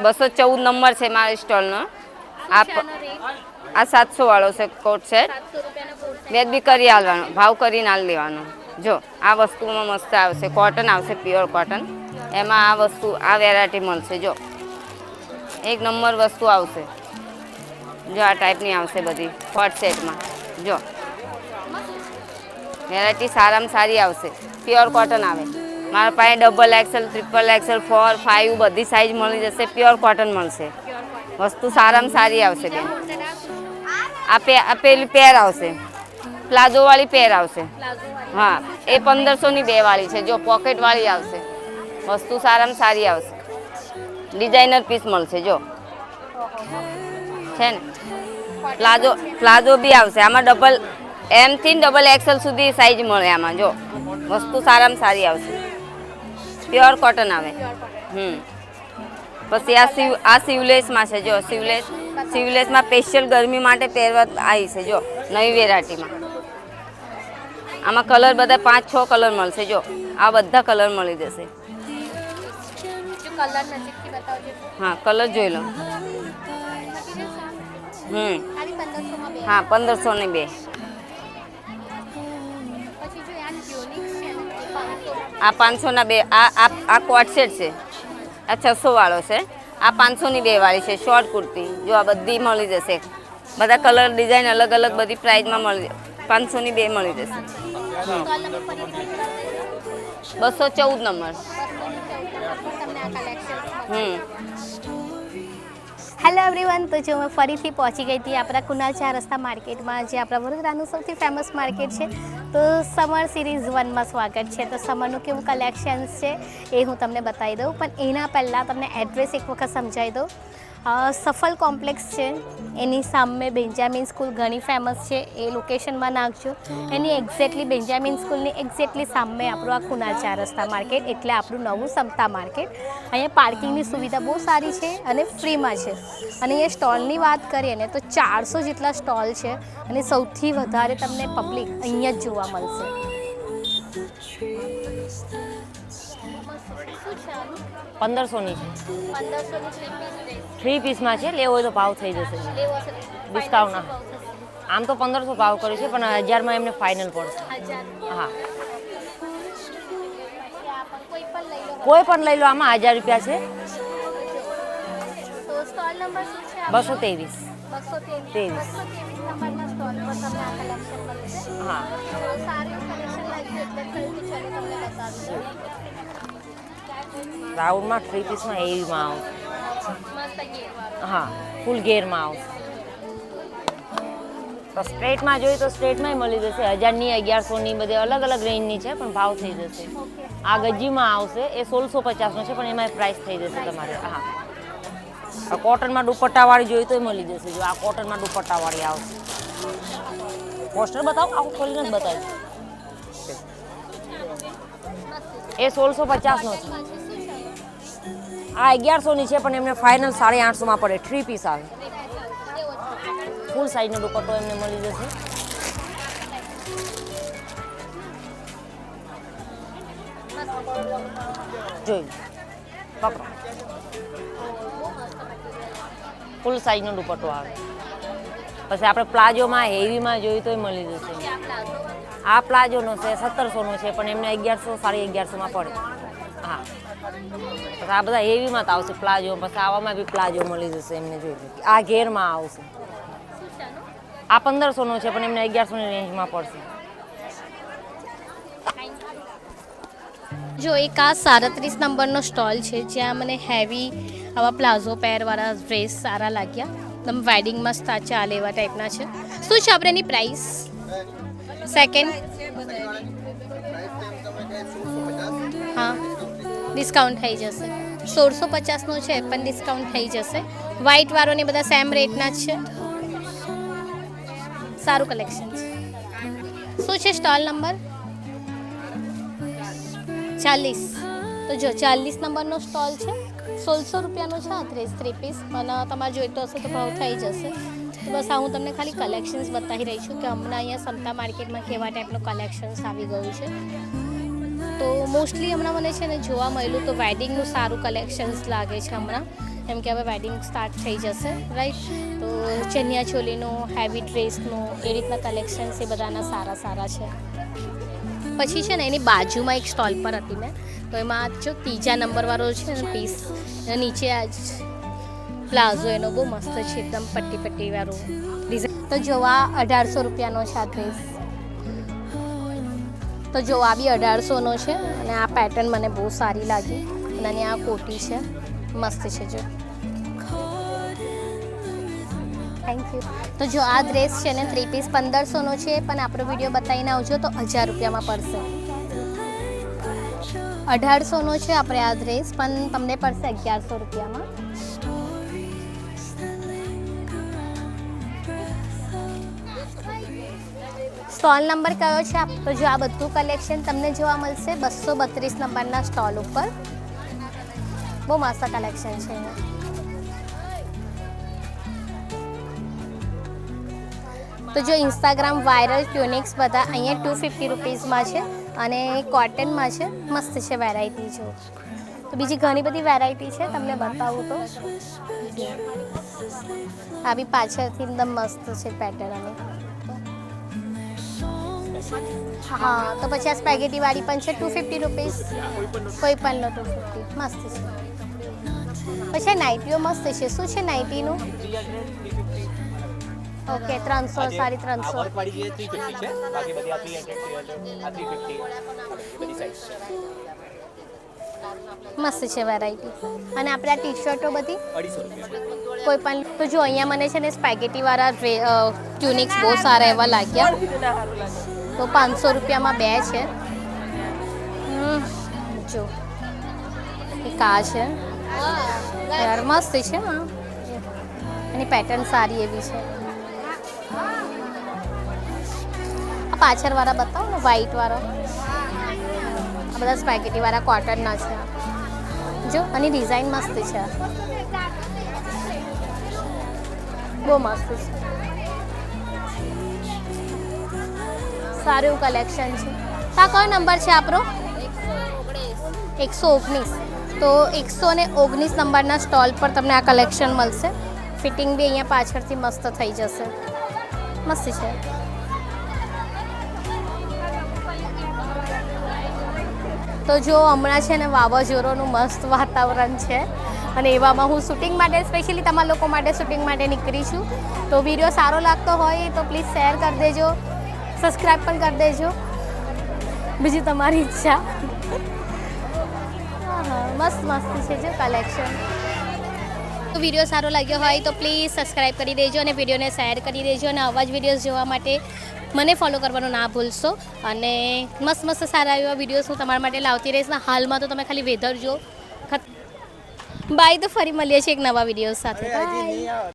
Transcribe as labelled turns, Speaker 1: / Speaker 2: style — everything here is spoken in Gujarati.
Speaker 1: 214 નંબર છે મારા સ્ટોલનો. આ 700 વાળો છે કોટ સેટ. વેદ બી કરી આલવાનો, ભાવ કરીને આલ દેવાનો. જો આ વસ્તુમાં મસ્ત આવશે, કોટન આવશે, પ્યોર કોટન. એમાં આ વસ્તુ આ વેરાયટી મળશે. જો એક નંબર વસ્તુ આવશે. જો આ ટાઈપની આવશે બધી કોટ સેટમાં. જો વેરાયટી સારામાં સારી આવશે, પ્યોર કોટન આવે. મારા પાસે ડબલ એક્સેલ, ટ્રિપલ એક્સેલ, 4, 5 બધી સાઇઝ મળી જશે. પ્યોર કોટન મળશે. વસ્તુ સારામાં સારી આવશે બેન. આ પેલી પેર આવશે, પ્લાઝોવાળી પેર આવશે. હા, એ 1500ની 2 વાળી છે. જો પોકેટવાળી આવશે. વસ્તુ સારામાં સારી આવશે. ડિઝાઇનર પીસ મળશે. જો છે ને પ્લાઝો બી આવશે. આમાં ડબલ M થી ડબલ એક્સેલ સુધી સાઇઝ મળે આમાં. જો વસ્તુ સારામાં સારી આવશે. પ્યોર કોટન આવે. પછી આ સીવલેસમાં છે. જો સીવલેસમાં સ્પેશિયલ ગરમી માટે પહેરવા આવી છે. જો નવી વેરાયટીમાં આમાં કલર બધા 5-6 કલર મળશે. જો આ બધા કલર મળી જશે. હા, કલર જોઈ લો. હા, 1500ની 2. આ 500ના 2. આ કોટ સેટ છે. આ 600 વાળો છે. આ 500ની 2 વાળી છે. શોર્ટ કુર્તી. જો આ બધી મળી જશે. બધા કલર ડિઝાઇન અલગ અલગ બધી પ્રાઇસમાં મળી. 500ની 2 મળી જશે. 214 નંબર.
Speaker 2: હેલો એવરીવન, તો જો મેં ફરીથી પહોંચી ગઈ હતી આપણા કુનાલ 4 રસ્તા માર્કેટમાં, જે આપણા વડોદરાનું સૌથી ફેમસ માર્કેટ છે. તો સમર સિરીઝ 1માં સ્વાગત છે. તો સમરનું કેવું કલેક્શન્સ છે એ હું તમને બતાવી દઉં, પણ એના પહેલાં તમને એડ્રેસ એક વખત સમજાવી દઉં. સફલ કોમ્પ્લેક્સ છે, એની સામે બેન્જામિન સ્કૂલ ઘણી ફેમસ છે. એ લોકેશનમાં નાખજો. એની એક્ઝેક્ટલી બેન્જામિન સ્કૂલની એક્ઝેક્ટલી સામે આપણું આ કુનાલ 4 રસ્તા માર્કેટ, એટલે આપણું નવું સમતા માર્કેટ. અહીંયા પાર્કિંગની સુવિધા બહુ સારી છે અને ફ્રીમાં છે. અને એ સ્ટોલની વાત કરીએ ને તો 400 જેટલા સ્ટોલ છે અને સૌથી વધારે તમને પબ્લિક અહીંયા જ જોવા મળશે.
Speaker 1: 1500ની છે. 3 પીસમાં છે. લેવો હોય તો ભાવ થઈ જશે. ડિસ્કાઉન્ટ આમ તો 1500 ભાવ કર્યો છે, પણ 1000માં એમને ફાઇનલ પડશે. હા, કોઈ પણ લઈ લો. આમાં 1000 રૂપિયા છે. 223. હા, રાઉન્ડમાં 3 પીસમાં એવીમાં આવશે. હા, ફૂલ ગેરમાં આવશે. તો સ્ટ્રેટમાં જોઈએ તો સ્ટ્રેટમાંય મળી જશે. 1000ની, 1100ની બધી અલગ અલગ રેન્જની છે, પણ ભાવ થઈ જશે. આ ગજીમાં આવશે. એ 1650નો છે, પણ એમાં પ્રાઇસ થઈ જશે તમારે. હા, આ કોટનમાં દુપટ્ટાવાળી જોઈએ તો મળી જશે. જો આ કોટનમાં દુપટ્ટાવાળી આવશે. પોસ્ટર બતાવો, આવું ખોલીને જ બતાવ્યું. એ 1650નો છે. આ 1100ની છે, પણ એમને ફાઇનલ 850માં પડે. 3 પીસ આવે. ફૂલ સાઈઝનો દુપટ્ટો એમને મળી જશે. જોઈ પકડો. ફૂલ સાઈઝનો દુપટ્ટો આવે. પછી આપણે પ્લાઝોમાં હેવીમાં જોઈએ તોય મળી જશે. આ પ્લાઝોનો છે, 1700નો છે, પણ એમને 1100, 1150માં પડે. હા, પછી આ બધા હેવીમાં તો આવશે પ્લાઝો. પછી આવામાં બી પ્લાઝો મળી જશે એમને. જોઈ આ ઘેરમાં આવશે. આ 1500નો છે, પણ એમને 1100ની રેન્જમાં પડશે.
Speaker 2: જો એક આ 37 નંબરનો સ્ટોલ છે, જ્યાં મને હેવી આવા પ્લાઝો પેરવાળા ડ્રેસ સારા લાગ્યા. એકદમ વેડિંગમાં ચાલે એવા ટાઈપના છે. શું છે આપણે એની પ્રાઇસ? સેકન્ડ, હા, ડિસ્કાઉન્ટ થઈ જશે. 1650નો છે, પણ ડિસ્કાઉન્ટ થઈ જશે. વ્હાઇટ વાળોને બધા સેમ રેટના જ છે. સારું કલેક્શન છે. શું છે સ્ટોલ નંબર? 40. તો જો 40 નંબરનો સ્ટોલ છે. 1600 રૂપિયાનો છે આ ડ્રેસ 3 પીસ. અને તમારે જોઈતો હશે તો ભાવ થઈ જશે. તો બસ આ હું તમને ખાલી કલેક્શન્સ બતાવી રહી છું કે હમણાં અહીંયા સમતા માર્કેટમાં કેવા ટાઈપનું કલેક્શન્સ આવી ગયું છે. તો મોસ્ટલી હમણાં મને છે ને જોવા મળ્યું તો વેડિંગનું સારું કલેક્શન્સ લાગે છે હમણાં. કેમ કે હવે વેડિંગ સ્ટાર્ટ થઈ જશે રાઈટ. તો ચનિયા ચોલીનું, હેવી ડ્રેસનું એ રીતના કલેક્શન્સ એ બધાના સારા સારા છે. પછી છે ને એની બાજુમાં એક સ્ટોલ પર હતી મેં, તો એમાં જો 3જા નંબરવાળો છે ને પીસ, નીચે આ જ પ્લાઝો એનો બહુ મસ્ત છે, એકદમ પટ્ટી પટ્ટીવાળું ડિઝાઇન. તો જો આ 1800 રૂપિયાનો છે આ ડ્રેસ. તો જો આ બી 1800નો છે અને આ પેટર્ન મને બહુ સારી લાગી. અને આ કોટી છે, મસ્ત છે જો. Thank you. તો જો આ ડ્રેસ છે ને 3 પીસ 1500નો છે, પણ આપણો વિડીયો બતાવીને આવજો તો 1000 રૂપિયામાં પડશે. 1800નો છે આપણે આ ડ્રેસ, પણ તમને પડશે 1100 રૂપિયામાં. સ્ટોલ નંબર કયો છે? તો જો આ બધું કલેક્શન તમને જોવા મળશે 232 નંબરના સ્ટોલ ઉપર. બહુ મસ્ત કલેક્શન છે. તો જો ઇન્સ્ટાગ્રામ વાયરલ ટ્યુનિક્સ બધા અહીંયા 250 રૂપીસમાં છે અને કોટનમાં છે. મસ્ત છે વેરાયટી જો. તો બીજી ઘણી બધી વેરાયટી છે, તમને બતાવું તો. આ બી પાછળથી એકદમ મસ્ત છે પેટર્ન. અને હા, તો પછી આ સ્પેગેટીવાળી પણ છે 250 રૂપીસ, કોઈ પણનો 250. મસ્ત છે. પછી નાઇટીઓ મસ્ત છે. શું છે નાઇટીનું? ઓકે 300, 350. મસ્ત છે વેરાયટી. અને આપણે આ ટી શર્ટો બધી કોઈ પણ. તો જો અહીંયા મને છે ને સ્પેગેટીવાળા ટ્યુનિક્સ બહુ સારા એવા લાગ્યા. તો 500 રૂપિયામાં 2 છે. જો એક આ છે યાર, મસ્ત છે. હા, એની પેટર્ન સારી એવી છે. આ પાછળવાળા બતાવો ને, વ્હાઈટવાળા. આ બધા સ્પેગેટીવાળા કોટનના છે જો, અને ડિઝાઇન મસ્ત છે, બહુ મસ્ત છે. સારું એવું કલેક્શન છે. આ કયો નંબર છે આપણો? 119. તો 119 નંબરના સ્ટોલ પર તમને આ કલેક્શન મળશે. ફિટિંગ બી અહીંયા પાછળથી મસ્ત થઈ જશે. મસ્ત છે. તો જો હમણાં છે ને વાવાઝોડાનું મસ્ત વાતાવરણ છે અને એવામાં હું શૂટિંગ માટે, સ્પેશિયલી તમારા લોકો માટે શૂટિંગ માટે નીકળી છું. તો વિડીયો સારો લાગતો હોય તો પ્લીઝ શેર કરી દેજો, સબસ્ક્રાઈબ પણ કરી દેજો. બીજી તમારી ઈચ્છા. મસ્ત મસ્ત છે જો કલેક્શન. તો વિડીયો સારો લાગ્યો હોય તો પ્લીઝ સબસ્ક્રાઈબ કરી દેજો અને વિડીયોને શેર કરી દેજો. અને આવા જ વિડીયોઝ જોવા માટે મને ફોલો કરવાનું ના ભૂલશો. અને મસ્ત મસ્ત સારા એવા વિડીયોઝ હું તમારા માટે લાવતી રહીશ. હાલમાં તો તમે ખાલી વેધર જો. બાય. તો ફરી મળીએ છીએ એક નવા વિડીયો સાથે. બાય.